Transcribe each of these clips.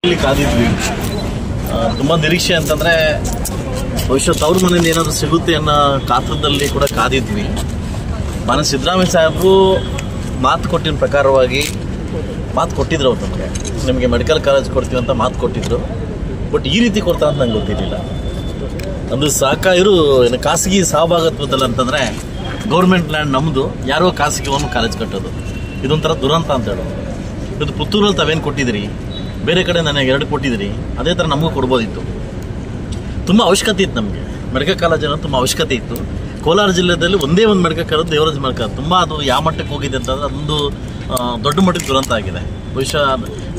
ಕಾದಿದ್ವಿ. ತುಂಬ ನಿರೀಕ್ಷೆ ಅಂತಂದರೆ ಬಹುಶಃ ತವ್ರ ಮನೆಯಿಂದ ಏನಾದರೂ ಸಿಗುತ್ತೆ ಅನ್ನೋ ಕಾತ್ರದಲ್ಲಿ ಕೂಡ ಕಾದಿದ್ವಿ. ಮಾನ್ಯ ಸಿದ್ದರಾಮಯ್ಯ ಸಾಹೇಬರು ಮಾತು ಕೊಟ್ಟಿನ ಪ್ರಕಾರವಾಗಿ ಮಾತು ಕೊಟ್ಟಿದ್ರು. ಅವ್ರು ನಿಮಗೆ ಮೆಡಿಕಲ್ ಕಾಲೇಜ್ ಕೊಡ್ತೀವಿ ಅಂತ ಮಾತು ಕೊಟ್ಟಿದ್ರು. ಬಟ್ ಈ ರೀತಿ ಕೊಡ್ತಾ ಅಂತ ನಂಗೆ ಗೊತ್ತಿರಲಿಲ್ಲ. ಒಂದು ಇವರು ಏನು ಖಾಸಗಿ ಸಹಭಾಗತ್ವದಲ್ಲಿ ಅಂತಂದರೆ ಗೌರ್ಮೆಂಟ್ ಲ್ಯಾಂಡ್ ನಮ್ಮದು, ಯಾರೋ ಖಾಸಗಿ ಒಂದು ಕಾಲೇಜ್ ಕಟ್ಟೋದು ಇದೊಂಥರ ದುರಂತ ಅಂತ ಹೇಳೋದು. ಇದು ಪುತ್ತೂರಲ್ಲಿ ತಾವೇನು ಕೊಟ್ಟಿದ್ದೀರಿ, ಬೇರೆ ಕಡೆ ನನಗೆ 2 ಕೊಟ್ಟಿದ್ದೀರಿ, ಅದೇ ಥರ ನಮಗೂ ಕೊಡ್ಬೋದಿತ್ತು. ತುಂಬ ಅವಶ್ಯಕತೆ ಇತ್ತು ನಮಗೆ ಮೆಡಿಕಲ್ ಕಾಲೇಜ್ ಅನ್ನೋದು, ತುಂಬ ಅವಶ್ಯಕತೆ ಇತ್ತು. ಕೋಲಾರ ಜಿಲ್ಲೆಯಲ್ಲಿ ಒಂದೇ ಒಂದು ಮೆಡಿಕಲ್ ಕಾಲೇಜ್ ದೇವರಾಜ ಮೆಡಿಕಲ್, ತುಂಬ ಅದು ಯಾವ ಮಟ್ಟಕ್ಕೆ ಹೋಗಿದೆ ಅಂತಂದರೆ ಅದೊಂದು ದೊಡ್ಡ ಮಟ್ಟಕ್ಕೆ ದುರಂತ ಆಗಿದೆ. ಬಹುಶಃ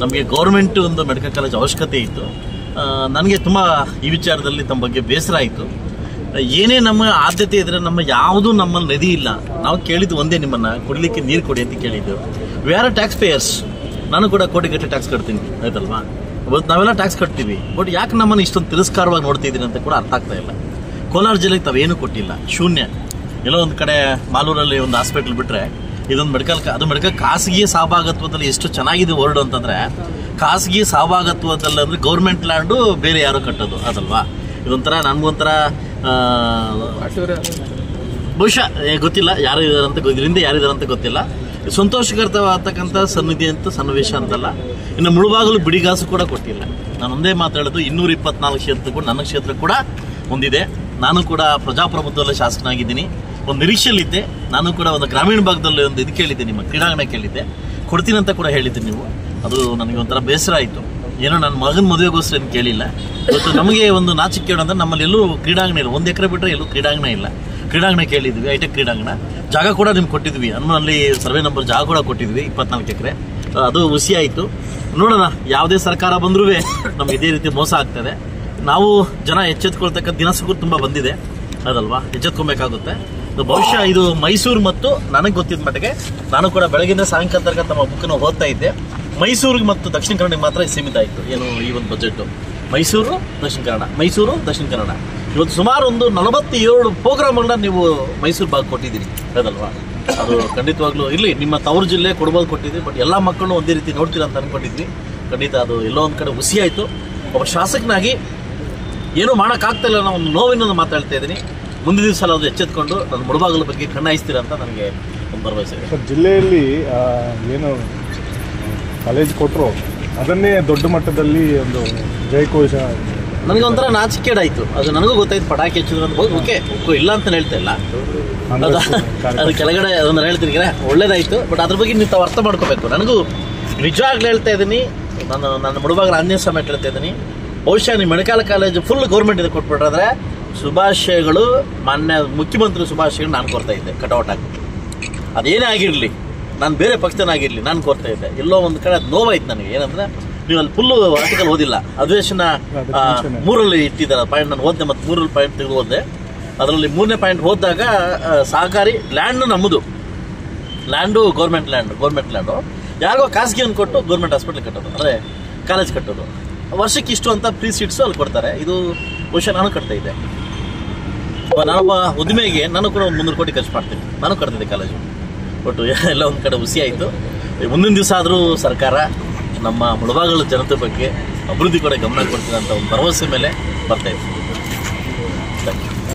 ನಮಗೆ ಗೌರ್ಮೆಂಟ್ ಒಂದು ಮೆಡಿಕಲ್ ಕಾಲೇಜ್ ಅವಶ್ಯಕತೆ ಇತ್ತು. ನನಗೆ ತುಂಬ ಈ ವಿಚಾರದಲ್ಲಿ ತಮ್ಮ ಬಗ್ಗೆ ಬೇಸರ ಆಯಿತು. ಏನೇ ನಮ್ಮ ಆದ್ಯತೆ ಇದ್ದರೆ ನಮ್ಮ ಯಾವುದೂ ನಮ್ಮಲ್ಲಿ ನದಿ ಇಲ್ಲ. ನಾವು ಕೇಳಿದ್ದು ಒಂದೇ, ನಿಮ್ಮನ್ನು ಕುಡಲಿಕ್ಕೆ ನೀರು ಕೊಡಿ ಅಂತ ಕೇಳಿದ್ದು. We are tax payers. ನಾನು ಕೂಡ ಕೋಟಿಗಟ್ಟಲೆ ಟ್ಯಾಕ್ಸ್ ಕಟ್ತೀನಿ, ಆಯ್ತಲ್ವಾ? ಇವತ್ತು ನಾವೆಲ್ಲ ಟ್ಯಾಕ್ಸ್ ಕಟ್ತೀವಿ. ಬಟ್ ಯಾಕೆ ನಮ್ಮನ್ನು ಇಷ್ಟೊಂದು ತಿರಸ್ಕಾರವಾಗಿ ನೋಡ್ತಿದ್ದೀನಿ ಅಂತ ಕೂಡ ಅರ್ಥ ಆಗ್ತಾ ಇಲ್ಲ. ಕೋಲಾರ ಜಿಲ್ಲೆಗೆ ತಾವೇನು ಕೊಟ್ಟಿಲ್ಲ, ಶೂನ್ಯ. ಎಲ್ಲೋ ಒಂದು ಕಡೆ ಮಾಲೂರಲ್ಲಿ ಒಂದು ಹಾಸ್ಪಿಟಲ್ ಬಿಟ್ಟರೆ ಇದೊಂದು ಮೆಡಿಕಲ್ ಖಾಸಗಿ ಸಹಭಾಗತ್ವದಲ್ಲಿ ಎಷ್ಟು ಚೆನ್ನಾಗಿದೆ ವರ್ಡ್ ಅಂತಂದರೆ, ಖಾಸಗಿ ಸಹಭಾಗತ್ವದಲ್ಲಿ ಅಂದರೆ ಗೌರ್ಮೆಂಟ್ ಲ್ಯಾಂಡು ಬೇರೆ ಯಾರು ಕಟ್ಟೋದು ಅದಲ್ವಾ? ಇದೊಂಥರ ನನಗೊಂಥರ ಬಹುಶಃ ಗೊತ್ತಿಲ್ಲ ಯಾರು ಇದಾರಂತ, ಇದರಿಂದ ಯಾರಿದಾರಂತ ಗೊತ್ತಿಲ್ಲ. ಸಂತೋಷಕರವಾಗ್ತಕ್ಕಂಥ ಸನ್ನಿಧಿ ಅಂತ ಸನ್ನಿವೇಶ ಅಂತಲ್ಲ. ಇನ್ನು ಮುಳುಬಾಗಲು ಬಿಡಿಗಾಸು ಕೂಡ ಕೊಟ್ಟಿಲ್ಲ. ನಾನು ಒಂದೇ ಮಾತಾಡೋದು, 224 ಕ್ಷೇತ್ರ ಕೂಡ ನನ್ನ ಕ್ಷೇತ್ರ ಕೂಡ ಹೊಂದಿದೆ. ನಾನು ಕೂಡ ಪ್ರಜಾಪ್ರಭುತ್ವದಲ್ಲಿ ಶಾಸಕನಾಗಿದ್ದೀನಿ. ಒಂದು ನಿರೀಕ್ಷೆಯಲ್ಲಿದ್ದೆ. ನಾನು ಕೂಡ ಒಂದು ಗ್ರಾಮೀಣ ಭಾಗದಲ್ಲಿ ಒಂದು ಇದು ಕೇಳಿದ್ದೆ, ನಿಮ್ಮ ಕ್ರೀಡಾಂಗಣ ಕೇಳಿದ್ದೆ, ಕೊಡ್ತೀನಿ ಅಂತ ಕೂಡ ಹೇಳಿದ್ದೆ ನೀವು. ಅದು ನನಗೆ ಒಂಥರ ಬೇಸರ ಆಯಿತು. ಏನೋ ನನ್ನ ಮಗನ ಮದುವೆಗೋಸ್ಕರ ಏನು ಕೇಳಿಲ್ಲ. ಇವತ್ತು ನಮಗೆ ಒಂದು ನಾಚಿಕೆ ಅಂದರೆ ನಮ್ಮಲ್ಲಿ ಎಲ್ಲೂ ಕ್ರೀಡಾಂಗಣ ಇಲ್ಲ. 1 ಎಕರೆ ಬಿಟ್ಟರೆ ಎಲ್ಲೂ ಕ್ರೀಡಾಂಗಣ ಇಲ್ಲ. ಕ್ರೀಡಾಂಗಣ ಕೇಳಿದ್ವಿ, ಹೈಟೆಕ್ ಕ್ರೀಡಾಂಗಣ. ಜಾಗ ಕೂಡ ನಿಮ್ಗೆ ಕೊಟ್ಟಿದ್ವಿ, ಹನುಮನಲ್ಲಿ ಸರ್ವೆ ನಂಬರ್ ಜಾಗ ಕೂಡ ಕೊಟ್ಟಿದ್ವಿ, 24 ಎಕರೆ. ಅದು ಹುಸಿ ಆಯಿತು. ನೋಡೋಣ, ಯಾವುದೇ ಸರ್ಕಾರ ಬಂದರೂ ನಮ್ಗೆ ಇದೇ ರೀತಿ ಮೋಸ ಆಗ್ತದೆ. ನಾವು ಜನ ಎಚ್ಚೆತ್ಕೊಳ್ತಕ್ಕಂಥ ದಿನಸುಗಳು ತುಂಬ ಬಂದಿದೆ ಅದಲ್ವಾ? ಎಚ್ಚೆತ್ಕೊಬೇಕಾಗುತ್ತೆ. ಬಹುಶಃ ಇದು ಮೈಸೂರು ಮತ್ತು ನನಗೆ ಗೊತ್ತಿದ್ದ ಮಟ್ಟಿಗೆ, ನಾನು ಕೂಡ ಬೆಳಗಿನ ಸಾಯಂಕಾಲ ತನಕ ತಮ್ಮ ಬುಕ್ಕನ್ನು ಓದ್ತಾ ಇದ್ದೆ. ಮೈಸೂರಿಗೆ ಮತ್ತು ದಕ್ಷಿಣ ಕನ್ನಡಕ್ಕೆ ಮಾತ್ರ ಸೀಮಿತ ಆಯಿತು ಏನು ಈ ಒಂದು ಬಜೆಟು. ಮೈಸೂರು ದಕ್ಷಿಣ ಕನ್ನಡ, ಮೈಸೂರು ದಕ್ಷಿಣ ಕನ್ನಡ. ಇವತ್ತು ಸುಮಾರು ಒಂದು 47 ಪ್ರೋಗ್ರಾಮ್ಗಳನ್ನ ನೀವು ಮೈಸೂರು ಭಾಗ ಕೊಟ್ಟಿದ್ದೀರಿ ಅದಲ್ವಾ? ಅದು ಖಂಡಿತವಾಗ್ಲೂ ಇರಲಿ, ನಿಮ್ಮ ತವರು ಜಿಲ್ಲೆ ಕೊಡ್ಬೋದು ಕೊಟ್ಟಿದ್ವಿ. ಬಟ್ ಎಲ್ಲ ಮಕ್ಕಳನ್ನು ಒಂದೇ ರೀತಿ ನೋಡ್ತೀರ ಅಂತ ಅಂದ್ಕೊಂಡಿದ್ವಿ. ಖಂಡಿತ ಅದು ಎಲ್ಲೋ ಒಂದು ಕಡೆ ಹುಸಿ ಆಯಿತು. ಒಬ್ಬ ಶಾಸಕನಾಗಿ ಏನೂ ಮಾಡೋಕ್ಕಾಗ್ತಾಯಿಲ್ಲ ಅನ್ನೋ ಒಂದು ನೋವಿನ ಮಾತಾಡ್ತಾ ಇದ್ದೀನಿ. ಮುಂದಿನ ದಿವಸ ಅದು ಎಚ್ಚೆತ್ಕೊಂಡು ನನ್ನ ಮುಳುಬಾಗಲ ಬಗ್ಗೆ ಕಣ್ಣಾಯಿಸ್ತೀರ ಅಂತ ನನಗೆ ಒಂದು ಭರವಸೆ ಇದೆ. ಜಿಲ್ಲೆಯಲ್ಲಿ ಏನು ಕಾಲೇಜ್ ಕೊಟ್ಟರು ಅದನ್ನೇ ದೊಡ್ಡ ಮಟ್ಟದಲ್ಲಿ ಒಂದು ಜಯಘೋಷ ನನಗೆ ಒಂಥರ ನಾಚಿಕೆಡಾಯಿತು. ಅದು ನನಗೂ ಗೊತ್ತಾಯ್ತು, ಪಟಾಕಿ ಹಚ್ಚಿದ್ರು ಅಂತ. ಓಕೆ, ಇಲ್ಲ ಅಂತ ಹೇಳ್ತಾ ಇಲ್ಲ, ಅದು ಕೆಳಗಡೆ ಅದನ್ನು ಹೇಳ್ತೀನಿ, ಒಳ್ಳೇದಾಯಿತು. ಬಟ್ ಅದ್ರ ಬಗ್ಗೆ ನೀವು ತಾವು ಅರ್ಥ ಮಾಡ್ಕೋಬೇಕು. ನನಗೂ ನಿಜವಾಗ್ಲೂ ಹೇಳ್ತಾ ಇದ್ದೀನಿ, ನನ್ನ ಮುಳುಬಾಗಲ ಆಂಜನೇಯ ಸ್ವಾಮಿ ಹೇಳ್ತಾ ಇದ್ದೀನಿ. ಬಹುಶಃ ನೀವು ಮೆಡಿಕಲ್ ಕಾಲೇಜ್ ಫುಲ್ ಗೌರ್ಮೆಂಟ್ ಇದು ಕೊಟ್ಬಿಟ್ರಾದ್ರೆ ಶುಭಾಶಯಗಳು, ಮಾನ್ಯ ಮುಖ್ಯಮಂತ್ರಿ ಶುಭಾಶಯಗಳು ನಾನು ಕೊಡ್ತಾ ಇದ್ದೆ ಕಟೌಟ್ ಆಗಿ. ಅದೇನೇ ಆಗಿರಲಿ, ನಾನು ಬೇರೆ ಪಕ್ಷದನಾಗಿರಲಿ, ನಾನು ಕೊಡ್ತಾ ಇದ್ದೆ. ಎಲ್ಲೋ ಒಂದು ಕಡೆ ಅದು ನೋವಾಯ್ತು ನನಗೆ. ಏನಂದರೆ ನೀವು ಅಲ್ಲಿ ಫುಲ್ಲು ಆರ್ಟಿಕಲ್ ಓದಿಲ್ಲ, ಅಧಿವೇಶನ 3ರಲ್ಲಿ ಇಟ್ಟಿದ್ದಾರೆ ಪಾಯಿಂಟ್. ನಾನು ಓದಿದೆ, ಮತ್ತು 3ರಲ್ಲಿ ಪಾಯಿಂಟ್ ತೆಗೆದು ಓದಿದೆ. ಅದರಲ್ಲಿ 3ನೇ ಪಾಯಿಂಟ್ ಓದಿದಾಗ ಸಹಕಾರಿ ಲ್ಯಾಂಡು ನಮ್ಮದು, ಲ್ಯಾಂಡು ಗೌರ್ಮೆಂಟ್ ಲ್ಯಾಂಡು ಯಾರಿಗೋ ಖಾಸಗಿ ಒಂದು ಕೊಟ್ಟು ಗೌರ್ಮೆಂಟ್ ಹಾಸ್ಪಿಟ್ಲ್ ಕಟ್ಟೋದು, ಅಂದರೆ ಕಾಲೇಜ್ ಕಟ್ಟೋದು. ವರ್ಷಕ್ಕೆ ಇಷ್ಟು ಅಂತ ಫ್ರೀ ಸೀಟ್ಸು ಅಲ್ಲಿ ಕೊಡ್ತಾರೆ. ಇದು ಬಹುಶಃ ನಾನು ಕಟ್ತಾ ಇದ್ದೆ. ನಾನೊಬ್ಬ ಉದ್ದಿಮೆಗೆ ನಾನು ಕೂಡ ಒಂದು 300 ಕೋಟಿ ಖರ್ಚು ಮಾಡ್ತೀನಿ. ನಾನು ಕಟ್ತಿದ್ದೆ ಕಾಲೇಜು. ಒಟ್ಟು ಎಲ್ಲ ಒಂದು ಕಡೆ ಹುಸಿ ಆಯಿತು. ಮುಂದಿನ ದಿವಸ ಆದರೂ ಸರ್ಕಾರ ನಮ್ಮ ಮುಳುಬಾಗಲ ಜನತೆ ಬಗ್ಗೆ ಅಭಿವೃದ್ಧಿ ಕಡೆ ಗಮನ ಕೊಡ್ತೀನಿ ಅಂತ ಒಂದು ಭರವಸೆ ಮೇಲೆ ಬರ್ತಾಯಿದೆ.